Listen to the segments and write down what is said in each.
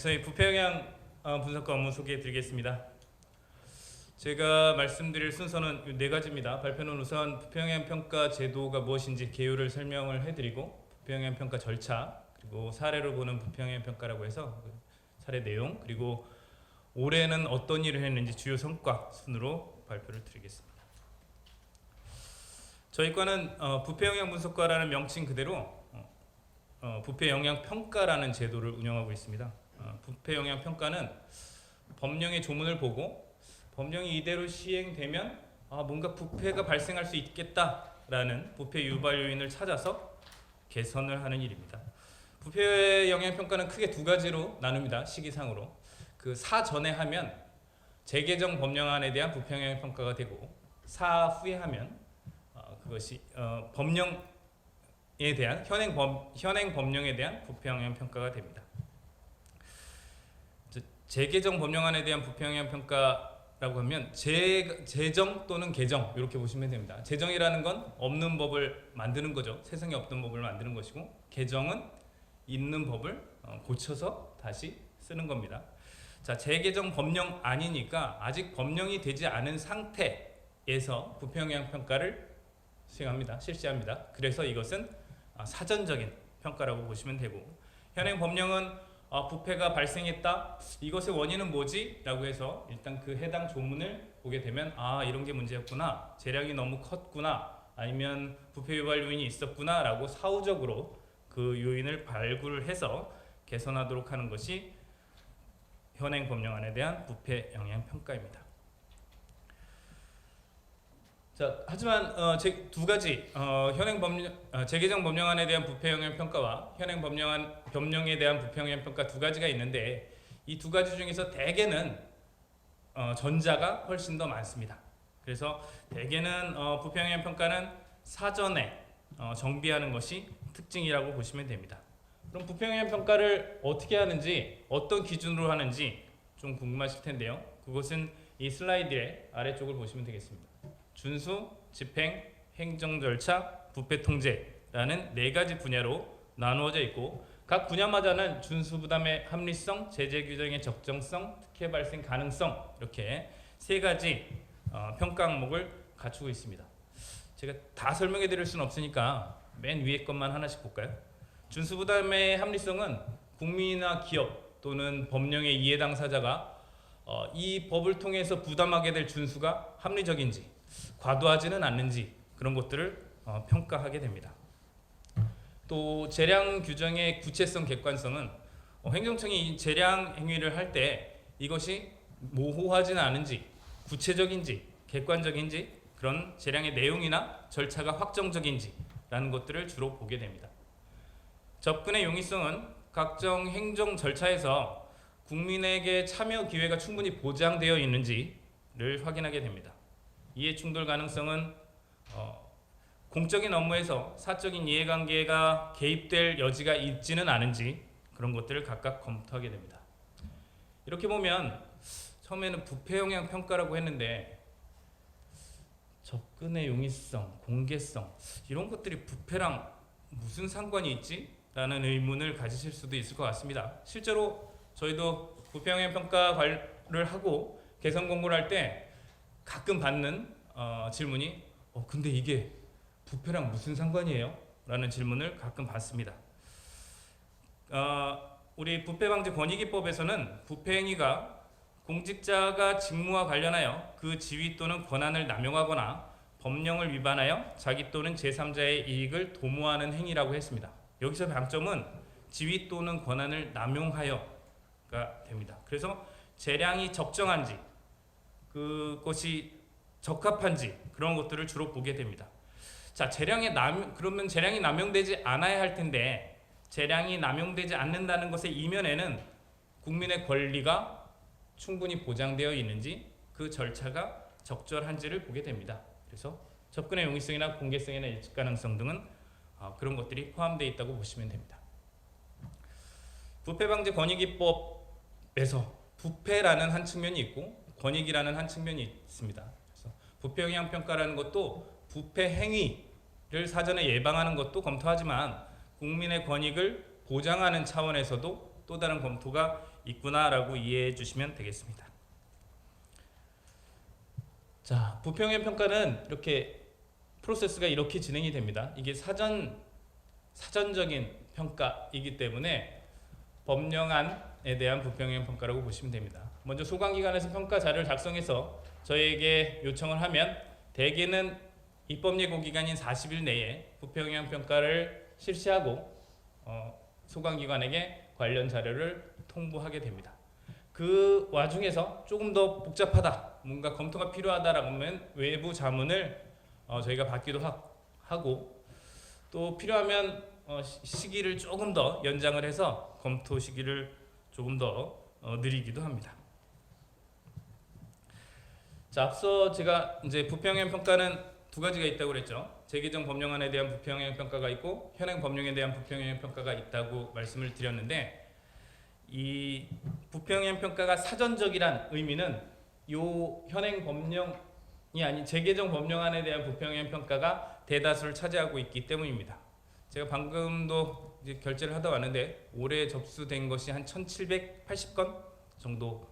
저희 부패영향 분석과 업무 소개해 드리겠습니다. 제가 말씀드릴 순서는 네 가지입니다. 발표는 우선 부패영향 평가 제도가 무엇인지 개요를 설명을 해드리고, 부패영향 평가 절차, 그리고 사례로 보는 부패영향 평가라고 해서 사례 내용, 그리고 올해는 어떤 일을 했는지 주요 성과 순으로 발표를 드리겠습니다. 저희 과는 부패영향 분석과라는 명칭 그대로 부패영향 평가라는 제도를 운영하고 있습니다. 부패영향 평가는 법령의 조문을 보고 법령이 이대로 시행되면 뭔가 부패가 발생할 수 있겠다라는 부패 유발 요인을 찾아서 개선을 하는 일입니다. 부패 영향 평가는 크게 두 가지로 나눕니다. 시기상으로 사전에 하면 재개정 법령안에 대한 부패 영향 평가가 되고, 사후에 하면 그것이 법령에 대한 현행 법령에 대한 부패 영향 평가가 됩니다. 재개정 법령안에 대한 부패 영향 평가라고 하면 재정 또는 개정 이렇게 보시면 됩니다. 재정이라는 건 없는 법을 만드는 거죠. 세상에 없던 법을 만드는 것이고, 개정은 있는 법을 고쳐서 다시 쓰는 겁니다. 자, 재개정 법령안이니까 아직 법령이 되지 않은 상태에서 부패 영향 평가를 수행합니다. 실시합니다. 그래서 이것은 사전적인 평가라고 보시면 되고, 현행 법령은 부패가 발생했다, 이것의 원인은 뭐지? 라고 해서 일단 그 해당 조문을 보게 되면 이런 게 문제였구나, 재량이 너무 컸구나, 아니면 부패 유발 요인이 있었구나 라고 사후적으로 그 요인을 발굴을 해서 개선하도록 하는 것이 현행 법령안에 대한 부패 영향 평가입니다. 자, 하지만 두 가지 현행 법령 재개정 법령안에 대한 부패 영향 평가와 현행 법령에 대한 부패 영향 평가 두 가지가 있는데, 이 두 가지 중에서 대개는 전자가 훨씬 더 많습니다. 그래서 대개는 부패 영향 평가는 사전에 정비하는 것이 특징이라고 보시면 됩니다. 그럼 부패 영향 평가를 어떻게 하는지, 어떤 기준으로 하는지 좀 궁금하실 텐데요. 그것은 이 슬라이드의 아래쪽을 보시면 되겠습니다. 준수, 집행, 행정 절차, 부패 통제라는 네 가지 분야로 나누어져 있고, 각 분야마다는 준수 부담의 합리성, 제재 규정의 적정성, 특혜 발생 가능성, 이렇게 세 가지 평가 항목을 갖추고 있습니다. 제가 다 설명해 드릴 수는 없으니까 맨 위에 것만 하나씩 볼까요? 준수 부담의 합리성은 국민이나 기업 또는 법령의 이해 당사자가 이 법을 통해서 부담하게 될 준수가 합리적인지, 과도하지는 않는지, 그런 것들을 평가하게 됩니다. 또 재량 규정의 구체성, 객관성은 행정청이 이 재량 행위를 할 때 이것이 모호하지는 않은지, 구체적인지, 객관적인지, 그런 재량의 내용이나 절차가 확정적인지 라는 것들을 주로 보게 됩니다. 접근의 용이성은 각종 행정 절차에서 국민에게 참여 기회가 충분히 보장되어 있는지를 확인하게 됩니다. 이해 충돌 가능성은 공적인 업무에서 사적인 이해관계가 개입될 여지가 있지는 않은지, 그런 것들을 각각 검토하게 됩니다. 이렇게 보면 처음에는 부패 영향 평가라고 했는데 접근의 용이성, 공개성, 이런 것들이 부패랑 무슨 상관이 있지? 라는 의문을 가지실 수도 있을 것 같습니다. 실제로 저희도 부패 영향 평가를 하고 개선 공고를 할 때 가끔 받는 질문이 근데 이게 부패랑 무슨 상관이에요? 라는 질문을 가끔 받습니다. 우리 부패방지권익위법에서는 부패 행위가 공직자가 직무와 관련하여 그 지위 또는 권한을 남용하거나 법령을 위반하여 자기 또는 제3자의 이익을 도모하는 행위라고 했습니다. 여기서 방점은 지위 또는 권한을 남용하여가 됩니다. 그래서 재량이 적정한지, 그것이 적합한지, 그런 것들을 주로 보게 됩니다. 자, 그러면 재량이 남용되지 않아야 할 텐데, 재량이 남용되지 않는다는 것의 이면에는 국민의 권리가 충분히 보장되어 있는지, 그 절차가 적절한지를 보게 됩니다. 그래서 접근의 용이성이나 공개성이나 일치 가능성 등은 그런 것들이 포함되어 있다고 보시면 됩니다. 부패방지권익위법에서 부패라는 한 측면이 있고 권익이라는 한 측면이 있습니다. 그래서 부패 영향 평가라는 것도 부패 행위를 사전에 예방하는 것도 검토하지만 국민의 권익을 보장하는 차원에서도 또 다른 검토가 있구나라고 이해해 주시면 되겠습니다. 자, 부평의 평가는 이렇게 프로세스가 이렇게 진행이 됩니다. 이게 사전적인 평가이기 때문에 법령안에 대한 부평의 평가라고 보시면 됩니다. 먼저 소관기관에서 평가 자료를 작성해서 저희에게 요청을 하면 대개는 입법 예고 기간인 40일 내에 부평의 평가를 실시하고 소관기관에게 관련 자료를 통보하게 됩니다. 그 와중에서 조금 더 복잡하다, 뭔가 검토가 필요하다라고 하면 외부 자문을 저희가 받기도 하고, 또 필요하면 시기를 조금 더 연장을 해서 검토 시기를 조금 더 늘리기도 합니다. 자, 앞서 제가 이제 부평의 평가는 두 가지가 있다고 그랬죠. 재개정 법령안에 대한 부평의 평가가 있고 현행 법령에 대한 부평의 평가가 있다고 말씀을 드렸는데, 이 부평의 평가가 사전적이란 의미는 요 현행 법령이 아닌 재개정 법령안에 대한 부평의 평가가 대다수를 차지하고 있기 때문입니다. 제가 방금도 이제 결제를 하다 왔는데 올해 접수된 것이 한 1780건 정도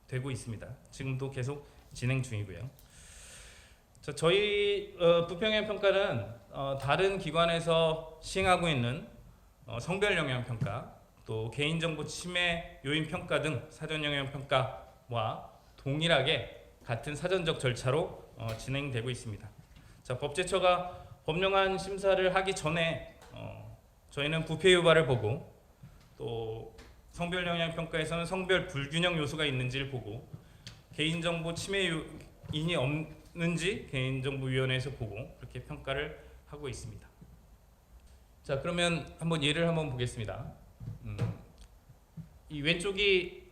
되고 있습니다. 지금도 계속 진행 중이고요. 저희 부평의 평가는 다른 기관에서 시행하고 있는 성별 영향 평가, 또 개인정보 침해 요인 평가 등 사전 영향 평가와 동일하게 같은 사전적 절차로 진행되고 있습니다. 자, 법제처가 법령안 심사를 하기 전에 저희는 부패 유발을 보고, 또 성별 영향 평가에서는 성별 불균형 요소가 있는지를 보고, 개인정보 침해 요인이 없는지 개인정보위원회에서 보고 그렇게 평가를 하고 있습니다. 자, 그러면 한번 예를 보겠습니다. 이 왼쪽이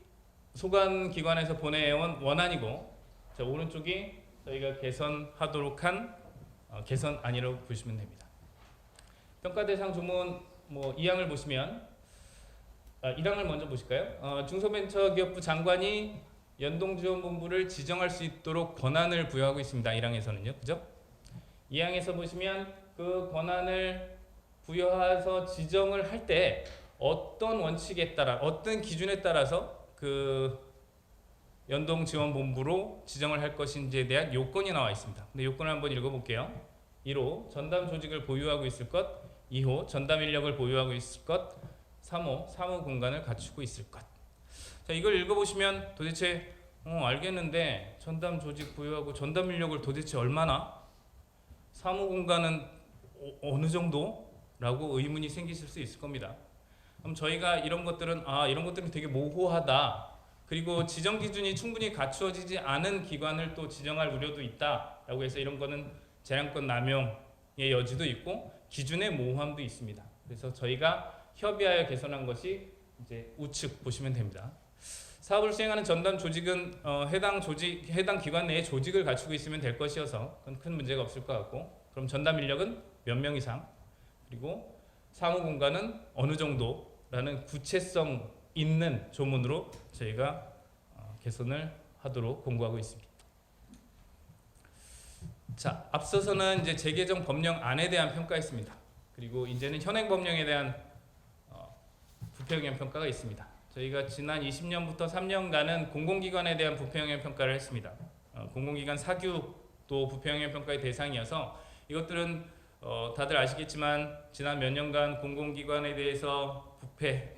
소관기관에서 보내온 원안이고, 자, 오른쪽이 저희가 개선하도록 한 개선안이라고 보시면 됩니다. 평가 대상 조문 2항을 보시면 1항을 먼저 보실까요? 중소벤처기업부 장관이 연동지원본부를 지정할 수 있도록 권한을 부여하고 있습니다. 1항에서는요, 그죠? 2항에서 보시면 그 권한을 부여해서 지정을 할 때 어떤 원칙에 따라, 어떤 기준에 따라서 그 연동지원본부로 지정을 할 것인지에 대한 요건이 나와 있습니다. 근데 요건을 한번 읽어볼게요. 1호 전담 조직을 보유하고 있을 것, 2호 전담 인력을 보유하고 있을 것, 3호 사무 공간을 갖추고 있을 것. 자, 이걸 읽어보시면 도대체 알겠는데 전담 조직 보유하고 전담 인력을 도대체 얼마나, 사무 공간은 어느 정도? 라고 의문이 생기실 수 있을 겁니다. 그럼 저희가 이런 것들은 되게 모호하다, 그리고 지정 기준이 충분히 갖추어지지 않은 기관을 또 지정할 우려도 있다라고 해서 이런 거는 재량권 남용의 여지도 있고 기준의 모호함도 있습니다. 그래서 저희가 협의하여 개선한 것이 이제 우측 보시면 됩니다. 사업을 수행하는 전담 조직은 해당 기관 내에 조직을 갖추고 있으면 될 것이어서 그건 큰 문제가 없을 것 같고, 그럼 전담 인력은 몇 명 이상, 그리고 사무 공간은 어느 정도라는 구체성 있는 조문으로 저희가 개선을 하도록 공고하고 있습니다. 자, 앞서서는 이제 재개정 법령안에 대한 평가였습니다. 그리고 이제는 현행 법령에 대한 부패영향 평가가 있습니다. 저희가 지난 20년부터 3년간은 공공기관에 대한 부패영향 평가를 했습니다. 공공기관 사규도 부패영향 평가의 대상이어서 이것들은 다들 아시겠지만 지난 몇 년간 공공기관에 대해서 부패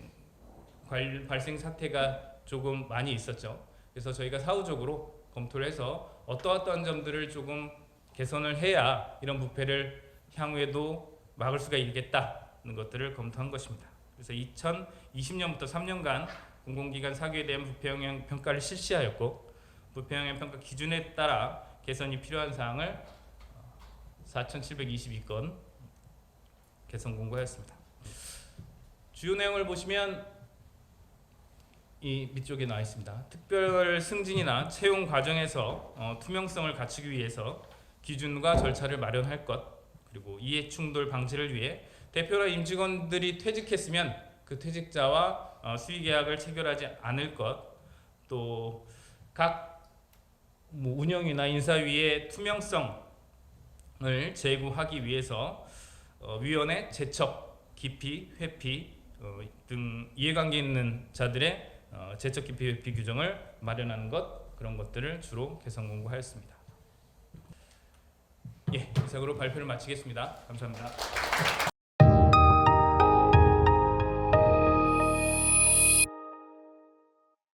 발생 사태가 조금 많이 있었죠. 그래서 저희가 사후적으로 검토를 해서 어떠한 점들을 조금 개선을 해야 이런 부패를 향후에도 막을 수가 있겠다는 것들을 검토한 것입니다. 그래서 2020년부터 3년간 공공기관 사규에 대한 부패영향 평가를 실시하였고, 부패영향 평가 기준에 따라 개선이 필요한 사항을 4,722건 개선 공고하였습니다. 주요 내용을 보시면 이 밑쪽에 나와 있습니다. 특별 승진이나 채용 과정에서 투명성을 갖추기 위해서 기준과 절차를 마련할 것, 그리고 이해 충돌 방지를 위해 대표나 임직원들이 퇴직했으면 그 퇴직자와 수의 계약을 체결하지 않을 것, 또 각 운영이나 인사위의 투명성을 제고하기 위해서 위원회 제척, 기피, 회피, 등 이해관계 있는 자들의 재적 기피 규정을 마련하는 것, 그런 것들을 주로 개성 공부하였습니다. 예, 이상으로 발표를 마치겠습니다. 감사합니다.